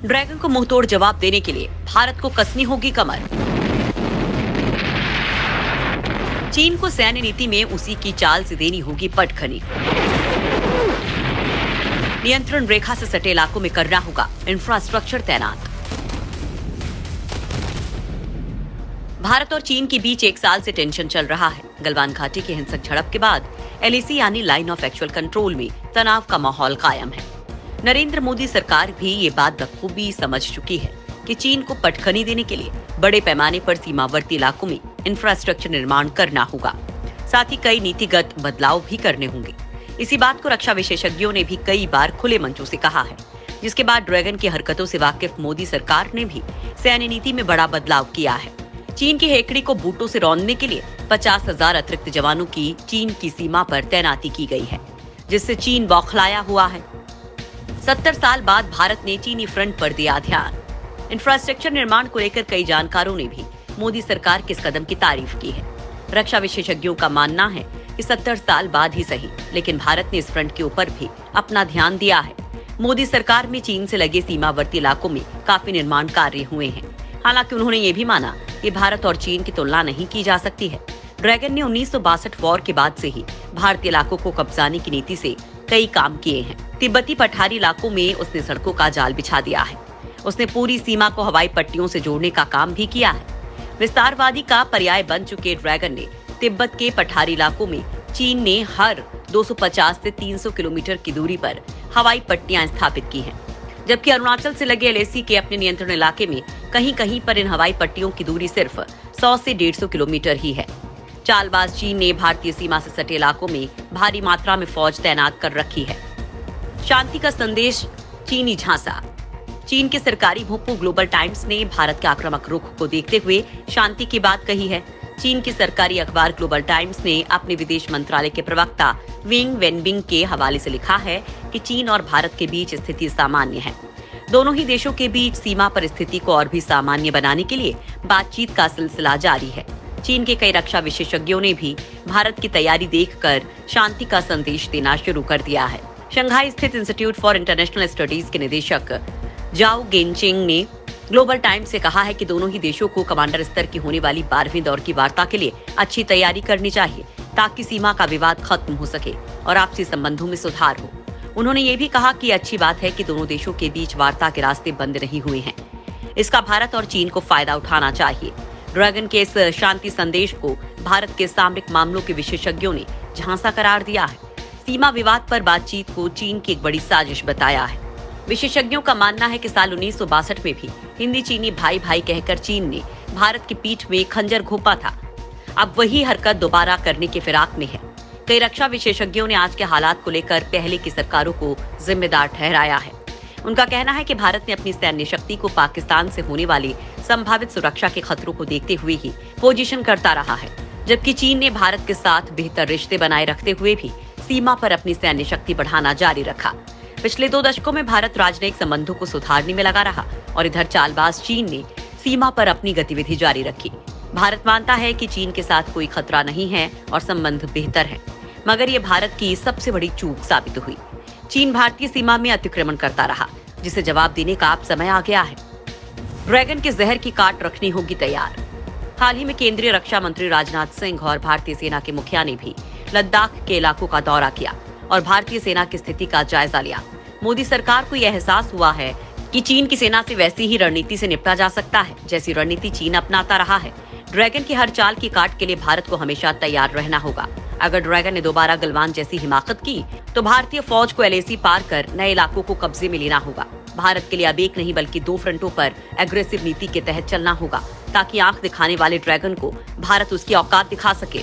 Dragon को मुंहतोड़ जवाब देने के लिए भारत को कसनी होगी कमर। चीन को सैन्य नीति में उसी की चाल से देनी होगी पटखनी। नियंत्रण रेखा से सटे इलाकों में करना होगा इंफ्रास्ट्रक्चर तैनात। भारत और चीन के बीच एक साल से टेंशन चल रहा है। गलवान घाटी की हिंसक झड़प के बाद LAC यानी लाइन ऑफ एक्चुअल कंट्रोल में तनाव का माहौल कायम है। नरेंद्र मोदी सरकार भी ये बात बखूबी समझ चुकी है कि चीन को पटखनी देने के लिए बड़े पैमाने पर सीमावर्ती इलाकों में इंफ्रास्ट्रक्चर निर्माण करना होगा। साथ ही कई नीतिगत बदलाव भी करने होंगे। इसी बात को रक्षा विशेषज्ञों ने भी कई बार खुले मंचों से कहा है, जिसके बाद ड्रैगन की हरकतों से वाकिफ मोदी सरकार ने भी सैन्य नीति में बड़ा बदलाव किया है। चीन की हेकड़ी को बूटों से रौंदने के लिए 50,000 अतिरिक्त जवानों की चीन की सीमा पर तैनाती की गई है, जिससे चीन बौखलाया हुआ है। 70 साल बाद भारत ने चीनी फ्रंट पर दिया ध्यान। इंफ्रास्ट्रक्चर निर्माण को लेकर कई जानकारों ने भी मोदी सरकार के इस कदम की तारीफ की है। रक्षा विशेषज्ञों का मानना है कि 70 साल बाद ही सही, लेकिन भारत ने इस फ्रंट के ऊपर भी अपना ध्यान दिया है। मोदी सरकार में चीन से लगे सीमावर्ती इलाकों में काफी निर्माण कार्य हुए हैं। हालांकि उन्होंने ये भी माना कि भारत और चीन की तुलना नहीं की जा सकती है। ड्रैगन ने 1962 वॉर के बाद से ही भारतीय इलाकों को कब्जाने की नीति से कई काम किए हैं। तिब्बती पठारी इलाकों में उसने सड़कों का जाल बिछा दिया है। उसने पूरी सीमा को हवाई पट्टियों से जोड़ने का काम भी किया है। विस्तारवादी का पर्याय बन चुके ड्रैगन ने तिब्बत के पठारी इलाकों में चीन ने हर 250 से 300 किलोमीटर की दूरी पर हवाई पट्टियां स्थापित की हैं, जबकि अरुणाचल से लगे LAC के अपने नियंत्रण इलाके में कहीं कहीं पर इन हवाई पट्टियों की दूरी सिर्फ 100 से 150 किलोमीटर ही है। चालबाज चीन ने भारतीय सीमा से सटे इलाकों में भारी मात्रा में फौज तैनात कर रखी है। शांति का संदेश, चीनी झांसा। चीन के सरकारी भोंपू ग्लोबल टाइम्स ने भारत के आक्रामक रुख को देखते हुए शांति की बात कही है। चीन की सरकारी अखबार ग्लोबल टाइम्स ने अपने विदेश मंत्रालय के प्रवक्ता विंग वेनबिंग के हवाले से लिखा है कि चीन और भारत के बीच स्थिति सामान्य है। दोनों ही देशों के बीच सीमा पर स्थिति को और भी सामान्य बनाने के लिए बातचीत का सिलसिला जारी है। चीन के कई रक्षा विशेषज्ञों ने भी भारत की तैयारी देखकर शांति का संदेश देना शुरू कर दिया है। शंघाई स्थित इंस्टीट्यूट फॉर इंटरनेशनल स्टडीज के निदेशक जाओ गेनचिंग ने ग्लोबल टाइम्स से कहा है कि दोनों ही देशों को कमांडर स्तर की होने वाली 12वीं दौर की वार्ता के लिए अच्छी तैयारी करनी चाहिए, ताकि सीमा का विवाद खत्म हो सके और आपसी संबंधों में सुधार हो। उन्होंने ये भी कहा कि अच्छी बात है कि दोनों देशों के बीच वार्ता के रास्ते बंद नहीं हुए हैं। इसका भारत और चीन को फायदा उठाना चाहिए। ड्रैगन के इस शांति संदेश को भारत के सामरिक मामलों के विशेषज्ञों ने झांसा करार दिया है। सीमा विवाद पर बातचीत को चीन की एक बड़ी साजिश बताया है। विशेषज्ञों का मानना है कि साल 1962 में भी हिंदी चीनी भाई भाई कहकर चीन ने भारत की पीठ में खंजर घोंपा था। अब वही हरकत दोबारा करने के फिराक में है। कई रक्षा विशेषज्ञों ने आज के हालात को लेकर पहले की सरकारों को जिम्मेदार ठहराया है। उनका कहना है कि भारत ने अपनी सैन्य शक्ति को पाकिस्तान से होने वाली संभावित सुरक्षा के खतरों को देखते हुए ही पोजीशन करता रहा है, जबकि चीन ने भारत के साथ बेहतर रिश्ते बनाए रखते हुए भी सीमा पर अपनी सैन्य शक्ति बढ़ाना जारी रखा। पिछले 2 दशकों में भारत राजनयिक संबंधों को सुधारने में लगा रहा और इधर चालबाज चीन ने सीमा पर अपनी गतिविधि जारी रखी। भारत मानता है कि चीन के साथ कोई खतरा नहीं है और संबंध बेहतर है, मगर ये भारत की सबसे बड़ी चूक साबित हुई। चीन भारतीय सीमा में अतिक्रमण करता रहा, जिसे जवाब देने का अब समय आ गया है। ड्रैगन के जहर की काट रखनी होगी तैयार। हाल ही में केंद्रीय रक्षा मंत्री राजनाथ सिंह और भारतीय सेना के मुखिया ने भी लद्दाख के इलाकों का दौरा किया और भारतीय सेना की स्थिति का जायजा लिया। मोदी सरकार को यह एहसास हुआ है कि चीन की सेना से वैसी ही रणनीति से निपटा जा सकता है जैसी रणनीति चीन अपनाता रहा है। ड्रैगन की हर चाल की काट के लिए भारत को हमेशा तैयार रहना होगा। अगर ड्रैगन ने दोबारा गलवान जैसी हिमाकत की तो भारतीय फौज को LAC पार कर नए इलाकों को कब्जे में लेना होगा। भारत के लिए अब एक नहीं बल्कि 2 फ्रंटों पर एग्रेसिव नीति के तहत चलना होगा, ताकि आंख दिखाने वाले ड्रैगन को भारत उसकी औकात दिखा सके।